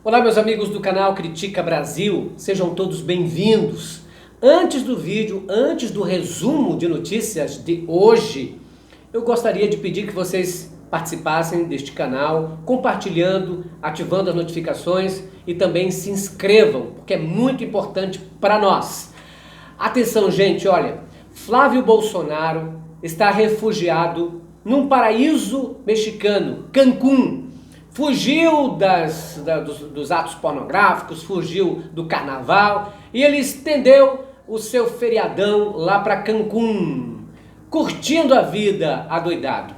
Olá, meus amigos do canal Critica Brasil, sejam todos bem-vindos. Antes do vídeo, antes do resumo de notícias de hoje, eu gostaria de pedir que vocês participassem deste canal, compartilhando, ativando as notificações e também se inscrevam, porque é muito importante para nós. Atenção, gente, olha, Flávio Bolsonaro está refugiado num paraíso mexicano, Cancún. Fugiu dos atos pornográficos, fugiu do carnaval e ele estendeu o seu feriadão lá para Cancún, curtindo a vida adoidado.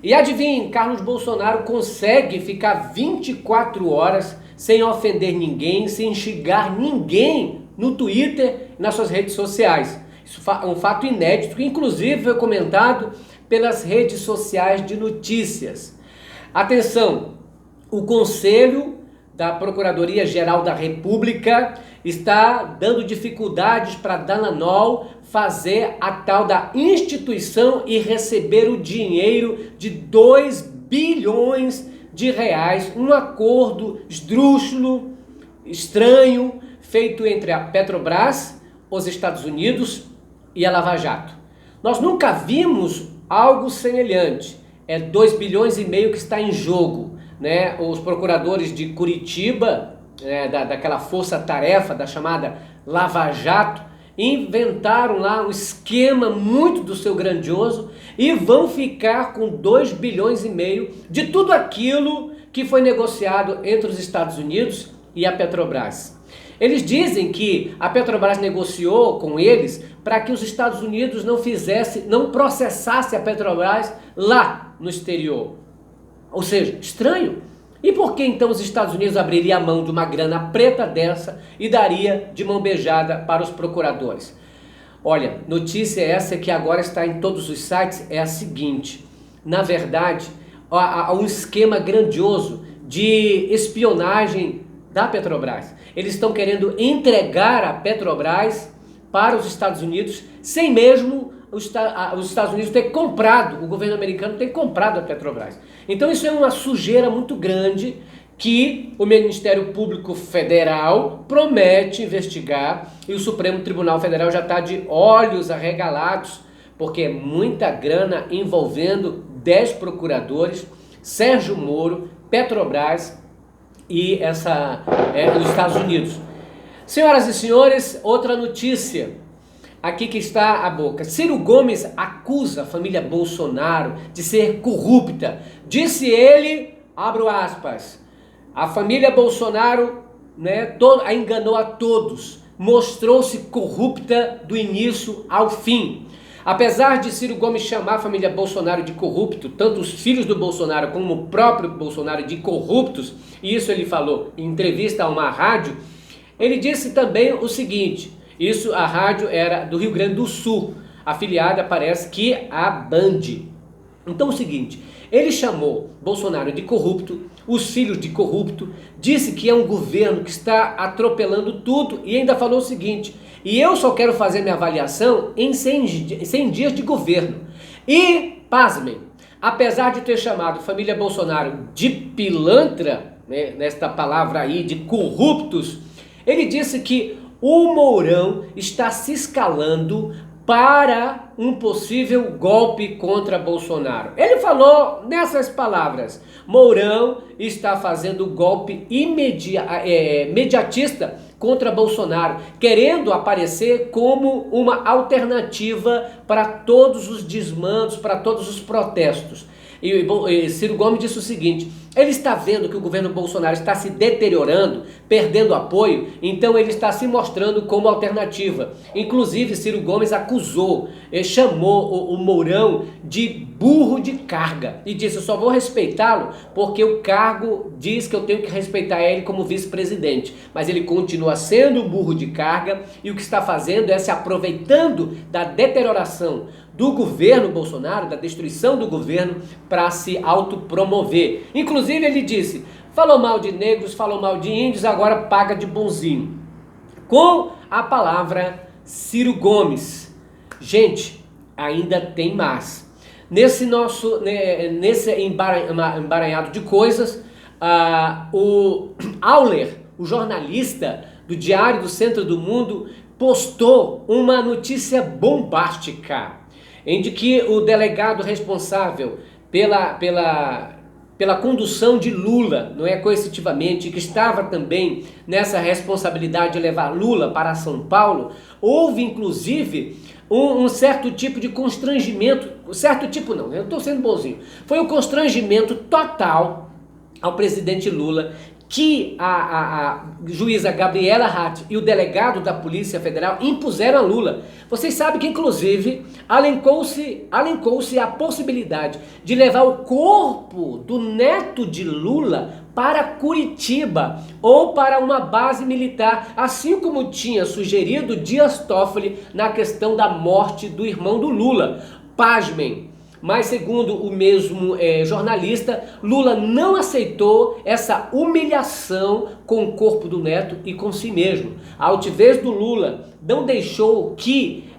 E adivinhem, Carlos Bolsonaro consegue ficar 24 horas sem ofender ninguém, sem xingar ninguém no Twitter e nas suas redes sociais. Isso é um fato inédito, que inclusive foi comentado pelas redes sociais de notícias. Atenção! O Conselho da Procuradoria-Geral da República está dando dificuldades para Dallagnol fazer a tal da instituição e receber o dinheiro de 2 bilhões de reais, um acordo esdrúxulo, estranho, feito entre a Petrobras, os Estados Unidos e a Lava Jato. Nós nunca vimos algo semelhante. É 2 bilhões e meio que está em jogo. Os procuradores de Curitiba, daquela força-tarefa da chamada Lava Jato, inventaram lá um esquema muito do seu grandioso e vão ficar com 2 bilhões e meio de tudo aquilo que foi negociado entre os Estados Unidos e a Petrobras. Eles dizem que a Petrobras negociou com eles para que os Estados Unidos não processasse a Petrobras lá no exterior. Ou seja, estranho. E por que então os Estados Unidos abriria a mão de uma grana preta dessa e daria de mão beijada para os procuradores? Olha, notícia essa que agora está em todos os sites é a seguinte: na verdade, há um esquema grandioso de espionagem da Petrobras. Eles estão querendo entregar a Petrobras para os Estados Unidos sem mesmo os Estados Unidos ter comprado, o governo americano ter comprado a Petrobras. Então isso é uma sujeira muito grande que o Ministério Público Federal promete investigar e o Supremo Tribunal Federal já está de olhos arregalados, porque é muita grana envolvendo 10 procuradores, Sérgio Moro, Petrobras e os Estados Unidos. Senhoras e senhores, outra notícia. Aqui que está a boca. Ciro Gomes acusa a família Bolsonaro de ser corrupta. Disse ele, abro aspas, a família Bolsonaro a enganou a todos, mostrou-se corrupta do início ao fim. Apesar de Ciro Gomes chamar a família Bolsonaro de corrupto, tanto os filhos do Bolsonaro como o próprio Bolsonaro de corruptos, e isso ele falou em entrevista a uma rádio, ele disse também o seguinte. Isso, a rádio era do Rio Grande do Sul, afiliada, parece que à Band. Então é o seguinte, ele chamou Bolsonaro de corrupto, os filhos de corrupto, disse que é um governo que está atropelando tudo e ainda falou o seguinte, e eu só quero fazer minha avaliação em 100 dias de governo. E, pasmem, apesar de ter chamado a família Bolsonaro de pilantra, nesta palavra aí de corruptos, ele disse que o Mourão está se escalando para um possível golpe contra Bolsonaro. Ele falou nessas palavras: Mourão está fazendo golpe imediatista contra Bolsonaro, querendo aparecer como uma alternativa para todos os desmandos, para todos os protestos. E Ciro Gomes disse o seguinte: ele está vendo que o governo Bolsonaro está se deteriorando, perdendo apoio, então ele está se mostrando como alternativa. Inclusive, Ciro Gomes chamou o Mourão de burro de carga e disse: eu só vou respeitá-lo porque o cargo diz que eu tenho que respeitar ele como vice-presidente. Mas ele continua sendo um burro de carga e o que está fazendo é se aproveitando da deterioração do governo Bolsonaro, da destruição do governo, para se autopromover. Inclusive ele disse, falou mal de negros, falou mal de índios, agora paga de bonzinho. Com a palavra Ciro Gomes. Gente, ainda tem mais. Nesse emaranhado de coisas, O Auler, o jornalista do Diário do Centro do Mundo, postou uma notícia bombástica, em que o delegado responsável pela condução de Lula, não é, coercitivamente, que estava também nessa responsabilidade de levar Lula para São Paulo, houve inclusive um certo tipo de constrangimento, certo tipo não, eu estou sendo bonzinho, foi um constrangimento total ao presidente Lula, que a juíza Gabriela Hart e o delegado da Polícia Federal impuseram a Lula. Vocês sabem que, inclusive, alencou-se a possibilidade de levar o corpo do neto de Lula para Curitiba ou para uma base militar, assim como tinha sugerido Dias Toffoli na questão da morte do irmão do Lula. Pasmem! Mas segundo o mesmo jornalista, Lula não aceitou essa humilhação com o corpo do neto e com si mesmo. A altivez do Lula não deixou que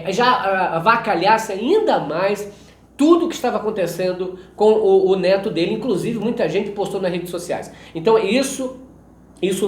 já avacalhasse ainda mais tudo o que estava acontecendo com o neto dele. Inclusive muita gente postou nas redes sociais. Então isso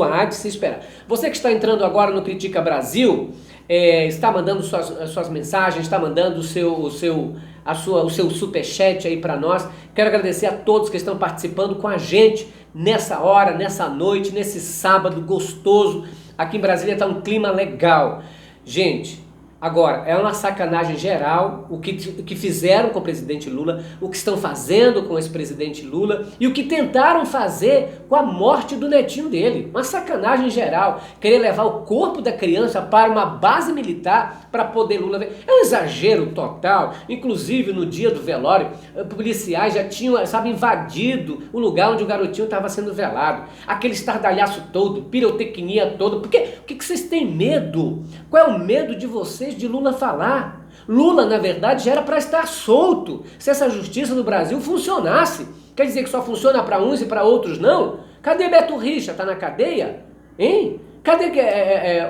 há de se esperar. Você que está entrando agora no Critica Brasil, está mandando suas mensagens, está mandando o seu superchat aí para nós. Quero agradecer a todos que estão participando com a gente nessa hora, nessa noite, nesse sábado gostoso. Aqui em Brasília está um clima legal. Gente, agora, é uma sacanagem geral o que fizeram com o presidente Lula, o que estão fazendo com esse presidente Lula e o que tentaram fazer com a morte do netinho dele. Uma sacanagem geral, querer levar o corpo da criança para uma base militar para poder Lula ver. É um exagero total. Inclusive, no dia do velório, policiais já tinham, invadido o lugar onde o garotinho estava sendo velado. Aquele estardalhaço todo, pirotecnia toda. Por que vocês têm medo? Qual é o medo de vocês de Lula falar? Lula, na verdade, já era para estar solto se essa justiça no Brasil funcionasse. Quer dizer que só funciona para uns e para outros não? Cadê Beto Richa? Tá na cadeia? Hein? Cadê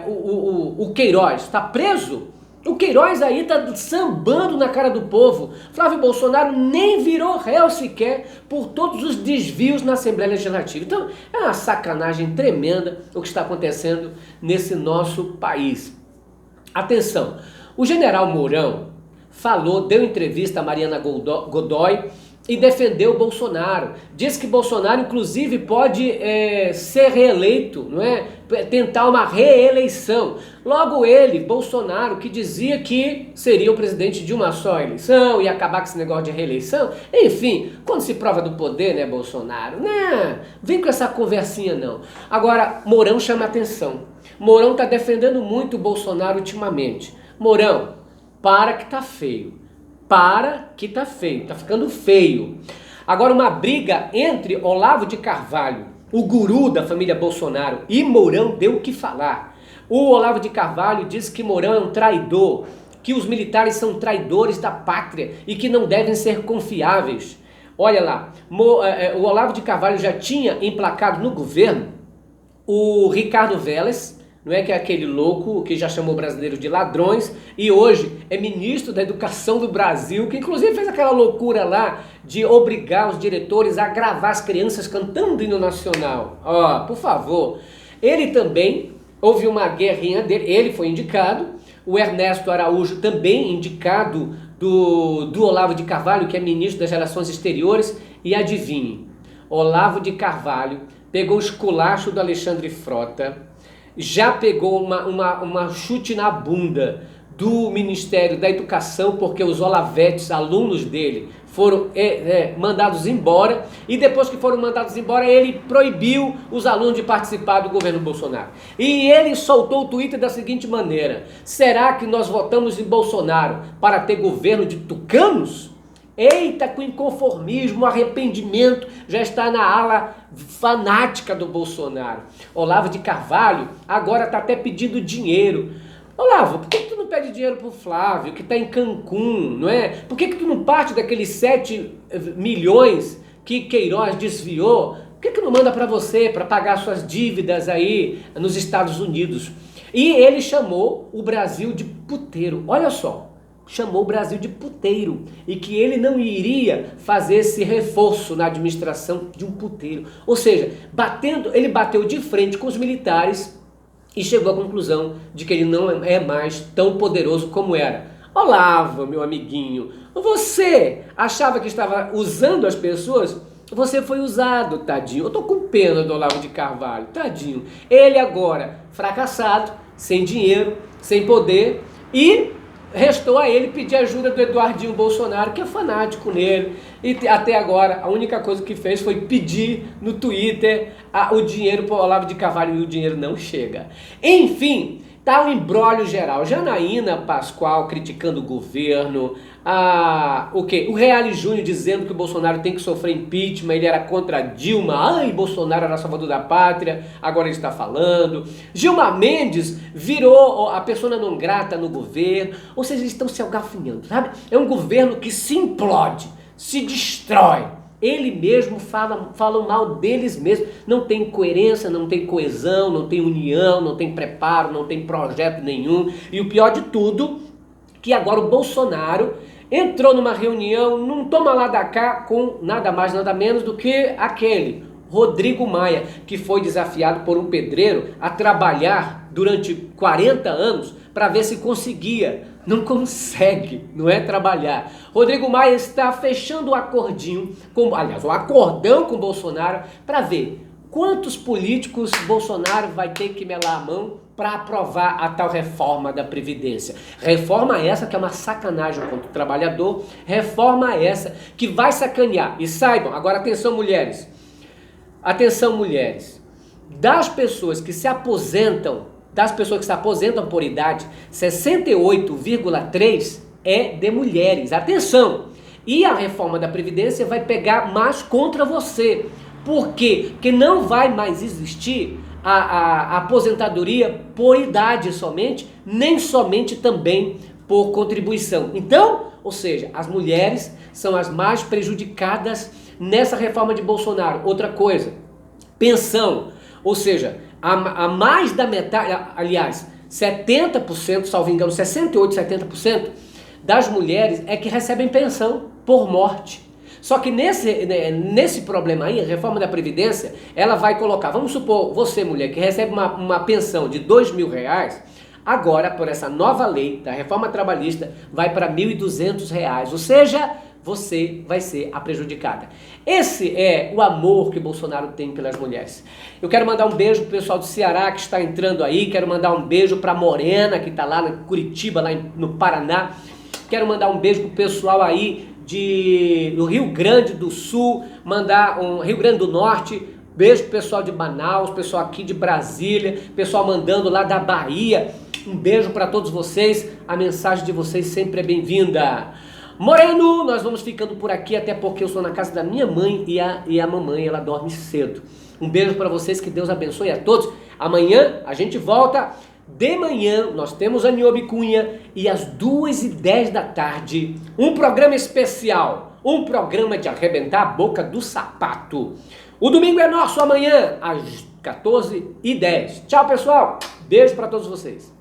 o Queiroz? Está preso? O Queiroz aí tá sambando na cara do povo. Flávio Bolsonaro nem virou réu sequer por todos os desvios na Assembleia Legislativa. Então é uma sacanagem tremenda o que está acontecendo nesse nosso país. Atenção, o general Mourão deu entrevista a Mariana Godoy e defendeu Bolsonaro. Diz que Bolsonaro, inclusive, pode ser reeleito, não é? Tentar uma reeleição. Logo ele, Bolsonaro, que dizia que seria o presidente de uma só eleição e acabar com esse negócio de reeleição. Enfim, quando se prova do poder, né, Bolsonaro? Né? Vem com essa conversinha não. Agora, Mourão chama atenção. Mourão está defendendo muito o Bolsonaro ultimamente. Mourão, para que tá feio. Para que tá feio, tá ficando feio. Agora uma briga entre Olavo de Carvalho, o guru da família Bolsonaro, e Mourão deu o que falar. O Olavo de Carvalho diz que Mourão é um traidor, que os militares são traidores da pátria e que não devem ser confiáveis. Olha lá, o Olavo de Carvalho já tinha emplacado no governo o Ricardo Vélez, não é, que é aquele louco que já chamou brasileiros de ladrões e hoje é ministro da Educação do Brasil, que inclusive fez aquela loucura lá de obrigar os diretores a gravar as crianças cantando hino nacional. Ó, por favor. Ele também, houve uma guerrinha dele, ele foi indicado, o Ernesto Araújo também indicado do Olavo de Carvalho, que é ministro das Relações Exteriores, e adivinhe, Olavo de Carvalho pegou o esculacho do Alexandre Frota, já pegou uma chute na bunda do Ministério da Educação, porque os olavetes, alunos dele, foram mandados embora, e depois que foram mandados embora, ele proibiu os alunos de participar do governo Bolsonaro. E ele soltou o Twitter da seguinte maneira: será que nós votamos em Bolsonaro para ter governo de tucanos? Eita, com inconformismo, arrependimento, já está na ala fanática do Bolsonaro. Olavo de Carvalho agora está até pedindo dinheiro. Olavo, por que tu não pede dinheiro pro Flávio, que está em Cancún, não é? Por que tu não parte daqueles 7 milhões que Queiroz desviou? Por que não manda para você, para pagar suas dívidas aí nos Estados Unidos? E ele chamou o Brasil de puteiro. Olha só. chamou o Brasil de puteiro e que ele não iria fazer esse reforço na administração de um puteiro. Ou seja, ele bateu de frente com os militares e chegou à conclusão de que ele não é mais tão poderoso como era. Olavo, meu amiguinho, você achava que estava usando as pessoas? Você foi usado, tadinho. Eu tô com pena do Olavo de Carvalho, tadinho. Ele agora, fracassado, sem dinheiro, sem poder, e restou a ele pedir ajuda do Eduardinho Bolsonaro, que é fanático nele, e até agora a única coisa que fez foi pedir no Twitter o dinheiro para o Olavo de Carvalho e o dinheiro não chega. Enfim, tá um imbróglio geral. Janaína Pascoal criticando o governo, o Reale Júnior dizendo que o Bolsonaro tem que sofrer impeachment, ele era contra Dilma, ai, Bolsonaro era salvador da pátria, agora ele está falando. Gilmar Mendes virou a persona non grata no governo, ou seja, eles estão se algafinhando, sabe? É um governo que se implode, se destrói. Ele mesmo falam mal deles mesmos, não tem coerência, não tem coesão, não tem união, não tem preparo, não tem projeto nenhum. E o pior de tudo, que agora o Bolsonaro entrou numa reunião, num toma lá da cá, com nada mais, nada menos do que aquele Rodrigo Maia, que foi desafiado por um pedreiro a trabalhar durante 40 anos para ver se conseguia. Não consegue, não é trabalhar. Rodrigo Maia está fechando o acordinho, o acordão com Bolsonaro, para ver quantos políticos Bolsonaro vai ter que melar a mão para aprovar a tal reforma da Previdência. Reforma essa que é uma sacanagem contra o trabalhador, reforma essa que vai sacanear. E saibam, agora atenção mulheres, das pessoas que se aposentam por idade, 68,3% é de mulheres. Atenção! E a reforma da Previdência vai pegar mais contra você. Por quê? Porque não vai mais existir a aposentadoria por idade somente, nem somente também por contribuição. Então, ou seja, as mulheres são as mais prejudicadas nessa reforma de Bolsonaro. Outra coisa, pensão, ou seja, a mais da metade, aliás, 70%, salvo engano, 68%, 70% das mulheres é que recebem pensão por morte. Só que nesse problema aí, a reforma da Previdência, ela vai colocar, vamos supor, você mulher que recebe uma pensão de R$2.000, agora por essa nova lei da reforma trabalhista vai para R$1.200, ou seja, você vai ser a prejudicada. Esse é o amor que Bolsonaro tem pelas mulheres. Eu quero mandar um beijo pro pessoal do Ceará que está entrando aí, quero mandar um beijo pra Morena que está lá em Curitiba, lá no Paraná. Quero mandar um beijo pro pessoal aí do Rio Grande do Sul, mandar Rio Grande do Norte, beijo pro pessoal de Manaus, pessoal aqui de Brasília, pessoal mandando lá da Bahia. Um beijo para todos vocês, a mensagem de vocês sempre é bem-vinda. Moreno, nós vamos ficando por aqui, até porque eu sou na casa da minha mãe e a mamãe, ela dorme cedo. Um beijo para vocês, que Deus abençoe a todos. Amanhã a gente volta. De manhã nós temos a Niobe Cunha e às 2h10 da tarde um programa especial, um programa de arrebentar a boca do sapato. O domingo é nosso, amanhã às 14h10. Tchau, pessoal. Beijo para todos vocês.